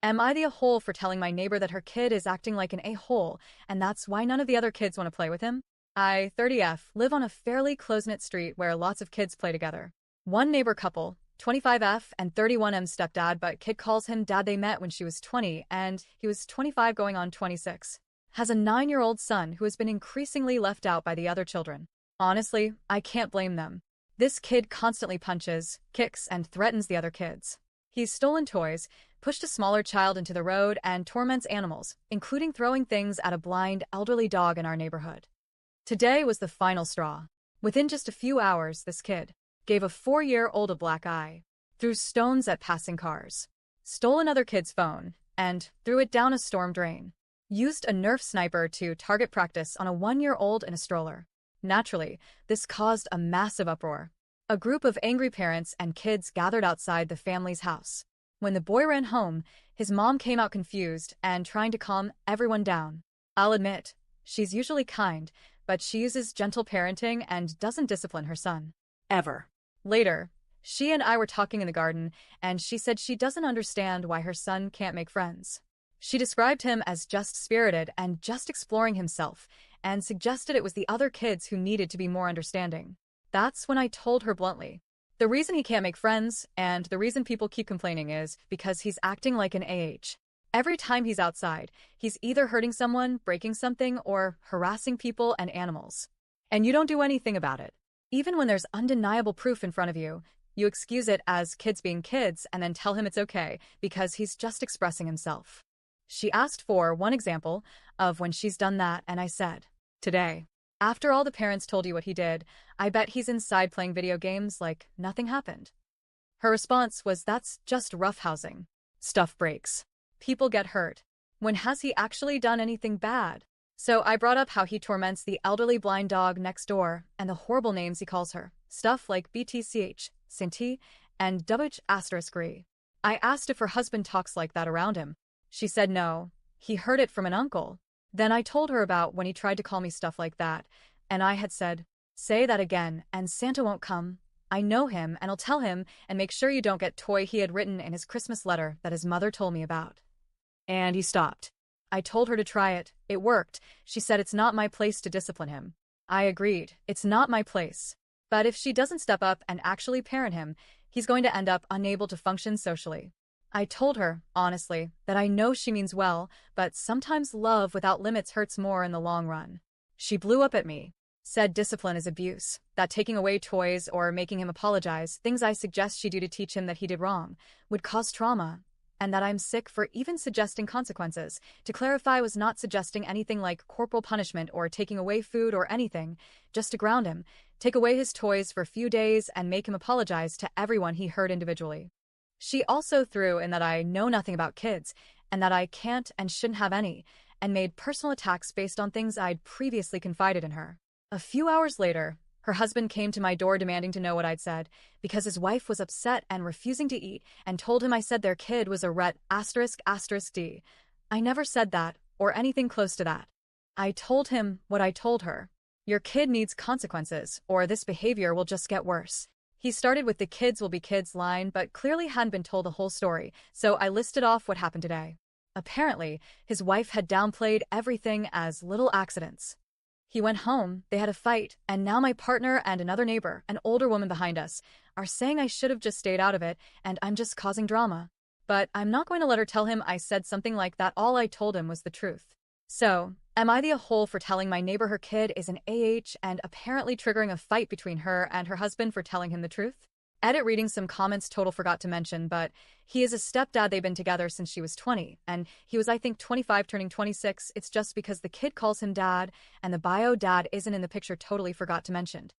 Am I the a-hole for telling my neighbor that her kid is acting like an a-hole, and that's why none of the other kids want to play with him? I, 30F, live on a fairly close-knit street where lots of kids play together. One neighbor couple, 25F and 31M stepdad, but kid calls him dad. They met when she was 20 and he was 25 going on 26. Has a 9-year-old son who has been increasingly left out by the other children. Honestly, I can't blame them. This kid constantly punches, kicks, and threatens the other kids. He's stolen toys, pushed a smaller child into the road, and torments animals, including throwing things at a blind, elderly dog in our neighborhood. Today was the final straw. Within just a few hours, this kid gave a 4-year-old a black eye, threw stones at passing cars, stole another kid's phone, and threw it down a storm drain. Used a Nerf sniper to target practice on a 1-year-old in a stroller. Naturally, this caused a massive uproar. A group of angry parents and kids gathered outside the family's house. When the boy ran home, his mom came out confused and trying to calm everyone down. I'll admit, she's usually kind, but she uses gentle parenting and doesn't discipline her son. Ever. Later, she and I were talking in the garden, and she said she doesn't understand why her son can't make friends. She described him as just spirited and just exploring himself, and suggested it was the other kids who needed to be more understanding. That's when I told her bluntly, the reason he can't make friends, and the reason people keep complaining, is because he's acting like an AH. Every time he's outside, he's either hurting someone, breaking something, or harassing people and animals. And you don't do anything about it. Even when there's undeniable proof in front of you, you excuse it as kids being kids and then tell him it's okay because he's just expressing himself. She asked for one example of when she's done that, and I said, today. After all the parents told you what he did, I bet he's inside playing video games like nothing happened. Her response was, that's just roughhousing. Stuff breaks. People get hurt. When has he actually done anything bad? So I brought up how he torments the elderly blind dog next door and the horrible names he calls her. Stuff like BTCH, Sinti, and WH***. I asked if her husband talks like that around him. She said no, he heard it from an uncle. Then I told her about when he tried to call me stuff like that, and I had said, say that again and Santa won't come. I know him and I'll tell him, and make sure you don't get toy he had written in his Christmas letter that his mother told me about. And he stopped. I told her to try it. It worked. She said it's not my place to discipline him. I agreed, it's not my place. But if she doesn't step up and actually parent him, he's going to end up unable to function socially. I told her, honestly, that I know she means well, but sometimes love without limits hurts more in the long run. She blew up at me, said discipline is abuse, that taking away toys or making him apologize, things I suggest she do to teach him that he did wrong, would cause trauma, and that I'm sick for even suggesting consequences. To clarify, I was not suggesting anything like corporal punishment or taking away food or anything, just to ground him, take away his toys for a few days and make him apologize to everyone he hurt individually. She also threw in that I know nothing about kids, and that I can't and shouldn't have any, and made personal attacks based on things I'd previously confided in her. A few hours later, her husband came to my door demanding to know what I'd said, because his wife was upset and refusing to eat, and told him I said their kid was a ret******. I never said that, or anything close to that. I told him what I told her. Your kid needs consequences, or this behavior will just get worse. He started with the kids will be kids line, but clearly hadn't been told the whole story, so I listed off what happened today. Apparently, his wife had downplayed everything as little accidents. He went home, they had a fight, and now my partner and another neighbor, an older woman behind us, are saying I should have just stayed out of it, and I'm just causing drama. But I'm not going to let her tell him I said something like that. All I told him was the truth. So, am I the a-hole for telling my neighbor her kid is an AH and apparently triggering a fight between her and her husband for telling him the truth? Edit reading some comments total forgot to mention, but he is a stepdad. They've been together since she was 20, and he was I think 25 turning 26. It's just because the kid calls him dad, and the bio dad isn't in the picture, totally forgot to mention.